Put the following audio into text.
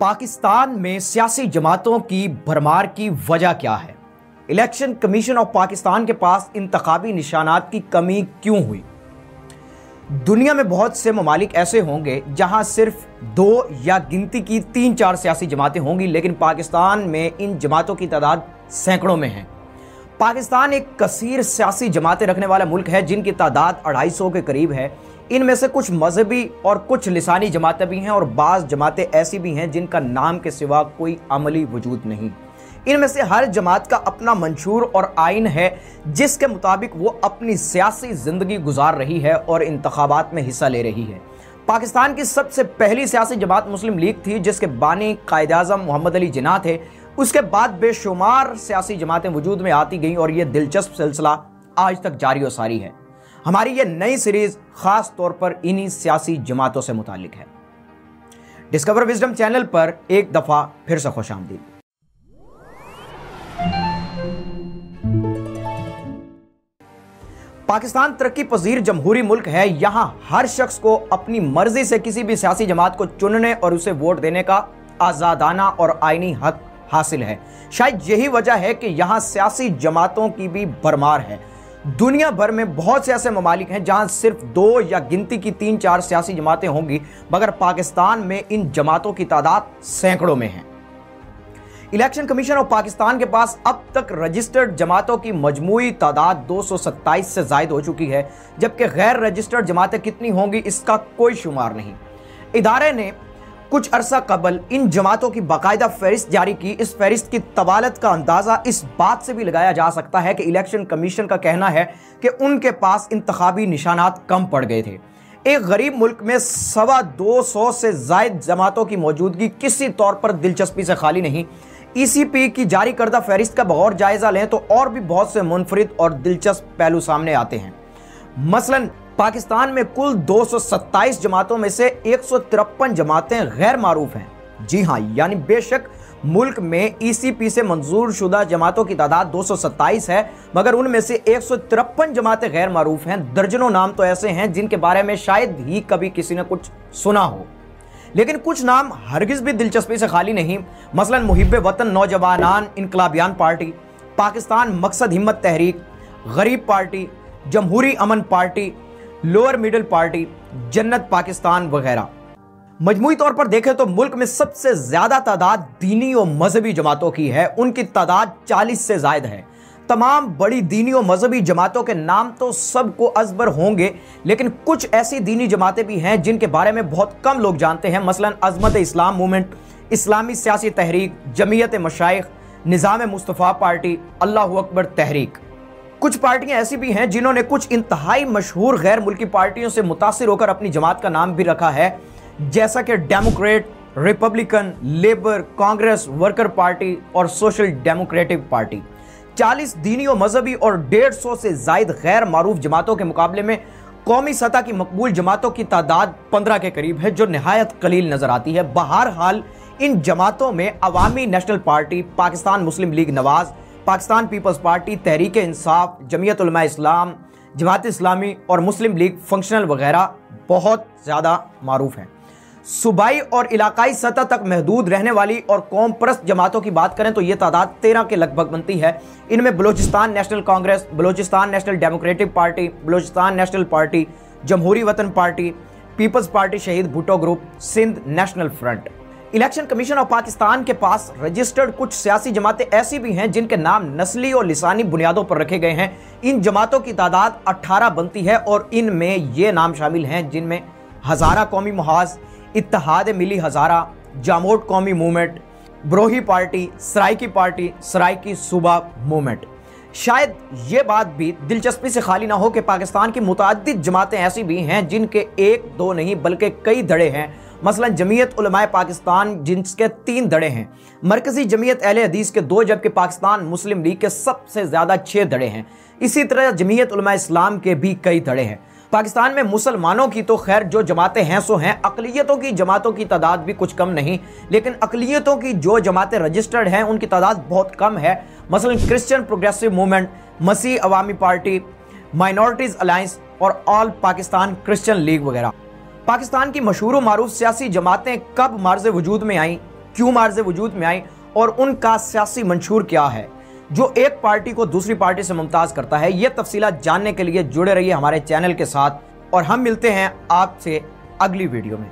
पाकिस्तान में सियासी जमातों की भरमार की वजह क्या है? इलेक्शन कमीशन ऑफ पाकिस्तान के पास इंतखाबी निशानात की कमी क्यों हुई? दुनिया में बहुत से ममालिक ऐसे होंगे जहां सिर्फ 2 या गिनती की 3-4 सियासी जमातें होंगी, लेकिन पाकिस्तान में इन जमातों की तादाद सैकड़ों में है। पाकिस्तान एक कसीर सियासी जमातें रखने वाला मुल्क है जिनकी तादाद 250 के करीब है। इनमें से कुछ मजहबी और कुछ लिसानी जमातें भी हैं और बाज़ जमातें ऐसी भी हैं जिनका नाम के सिवा कोई अमली वजूद नहीं। इनमें से हर जमात का अपना मंशूर और आइन है जिसके मुताबिक वो अपनी सियासी ज़िंदगी गुजार रही है और इंतखाबात में हिस्सा ले रही है। पाकिस्तान की सबसे पहली सियासी जमात मुस्लिम लीग थी जिसके बानी कायद-ए-आज़म मोहम्मद अली जिन्ना थे। उसके बाद बेशुमार सियासी जमातें वजूद में आती गईं और यह दिलचस्प सिलसिला आज तक जारी और सारी है। हमारी ये नई सीरीज खास तौर पर इन्हीं सियासी जमातों से मुतालिक है। डिस्कवर विजडम चैनल पर एक दफा फिर से खुशामदीद। पाकिस्तान तरक्की पजीर जमहूरी मुल्क है। यहां हर शख्स को अपनी मर्जी से किसी भी सियासी जमात को चुनने और उसे वोट देने का आजादाना और आईनी हक हासिल है। शायद यही वजह है कि यहां सियासी जमातों की भी भरमार है। दुनिया भर में बहुत से ऐसे ममालिक हैं जहां सिर्फ 2 या गिनती की 3-4 सियासी जमातें होंगी, मगर पाकिस्तान में इन जमातों की तादाद सैकड़ों में है। इलेक्शन कमीशन ऑफ पाकिस्तान के पास अब तक रजिस्टर्ड जमातों की मजमूई तादाद 227 से जायद हो चुकी है, जबकि गैर रजिस्टर्ड जमातें कितनी होंगी इसका कोई शुमार नहीं। इदारे ने कुछ अरसा कबल इन जमातों की बाकायदा फहरिस्त जारी की। इस फहरिस्त की तवालत का अंदाजा इस बात से भी लगाया जा सकता है कि इलेक्शन कमीशन का कहना है कि उनके पास इंतखाबी निशानात कम पड़ गए थे। एक गरीब मुल्क में 225 से जायद जमातों की मौजूदगी किसी तौर पर दिलचस्पी से खाली नहीं। ECP की जारी करदा फहरिस्त का बगौर जायजा लें तो और भी बहुत से मुनफरिद और दिलचस्प पहलू सामने आते हैं। मसलन पाकिस्तान में कुल 227 जमातों में से 153 जमातें गैर मारूफ हैं। जी हाँ, यानी बेशक मुल्क में ECP से मंजूर शुदा जमातों की तादाद 227 है, मगर उनमें से 153 जमातें गैर मारूफ हैं। दर्जनों नाम तो ऐसे हैं जिनके बारे में शायद ही कभी किसी ने कुछ सुना हो, लेकिन कुछ नाम हरगिज भी दिलचस्पी से खाली नहीं। मसलन मुहिब्बे वतन नौजवानान इनकलाबियान पार्टी, पाकिस्तान मकसद हिम्मत तहरीक, गरीब पार्टी, जमहूरी अमन पार्टी, लोअर मिडिल पार्टी, जन्नत पाकिस्तान वगैरह। मजमूई तौर पर देखें तो मुल्क में सबसे ज्यादा तादाद दीनी और मजहबी जमातों की है। उनकी तादाद 40 से जायद है। तमाम बड़ी दीनी और मजहबी जमातों के नाम तो सबको अजबर होंगे, लेकिन कुछ ऐसी दीनी जमातें भी हैं जिनके बारे में बहुत कम लोग जानते हैं। मसलन अजमत इस्लाम मूवमेंट, इस्लामी सियासी तहरीक, जमीयत मशाइख, निज़ाम मुस्तफ़ा पार्टी, अल्लाहु अकबर तहरीक। कुछ पार्टियां ऐसी भी हैं जिन्होंने कुछ इंतहाई मशहूर गैर मुल्की पार्टियों से मुतासिर होकर अपनी जमात का नाम भी रखा है, जैसा कि Democrat, Republican, labour, Congress, worker party और सोशल डेमोक्रेटिक पार्टी। 40 दीनी और मजहबी और 150 से जायद गैर मारूफ जमातों के मुकाबले में कौमी सतह की मकबूल जमातों की तादाद 15 के करीब है, जो निहायत कलील नजर आती है। बहरहाल इन जमातों में Awami national party, Pakistan Muslim league Nawaz, Pakistan peoples party, Tehreek Insaf, Jamiat Ulema Islam, Jamaat Islami और मुस्लिम लीग फंक्शनल वगैरह बहुत ज़्यादा मारूफ हैं। सूबाई और इलाकाई सतह तक महदूद रहने वाली और कौम परस्त जमातों की बात करें तो ये तादाद 13 के लगभग बनती है। इनमें Balochistan national congress, Balochistan national democratic party, Balochistan national party, Jamhoori Watan party, peoples party Shaheed Bhutto group, Sindh national front. Election commission of Pakistan के पास रजिस्टर्ड कुछ सियासी जमातें ऐसी भी हैं जिनके नाम नस्ली और लिसानी बुनियादों पर रखे गए हैं। इन जमातों की तादाद 18 बनती है और इनमें ये नाम शामिल हैं जिनमें हज़ारा कौमी मुहाज, इत्तेहाद मिली हज़ारा, जामोट कौमी movement, Brohi party, Saraiki party, Saraiki सूबा मूवमेंट। शायद ये बात भी दिलचस्पी से खाली ना हो कि पाकिस्तान की मुतअद्दिद जमातें ऐसी भी हैं जिनके 1-2 नहीं बल्कि कई धड़े हैं। मसलन जमीयत उलमाए पाकिस्तान जिनके 3 धड़े हैं, मरकजी जमीयत अहले हदीस के 2, जबकि पाकिस्तान मुस्लिम लीग के सबसे ज़्यादा 6 धड़े हैं। इसी तरह जमीयत उलमाए इस्लाम के भी कई धड़े हैं। पाकिस्तान में मुसलमानों की तो खैर जो जमातें हैं सो हैं, अक़लियतों की जमातों की तादाद भी कुछ कम नहीं, लेकिन अक़लियतों की जो जमातें रजिस्टर्ड हैं उनकी तादाद बहुत कम है। मसलन क्रिश्चियन प्रोग्रेसिव मूवमेंट, मसीह अवामी पार्टी, माइनॉरिटीज़ अलायंस और ऑल पाकिस्तान क्रिश्चियन लीग वगैरह। पाकिस्तान की मशहूर मारूफ सियासी जमातें कब मार्ज़ वजूद में आईं, क्यों मार्जे वजूद में आई और उनका सियासी मंशूर क्या है जो एक पार्टी को दूसरी पार्टी से मुमताज करता है। ये तफसीलात जानने के लिए जुड़े रहिए हमारे चैनल के साथ और हम मिलते हैं आपसे अगली वीडियो में।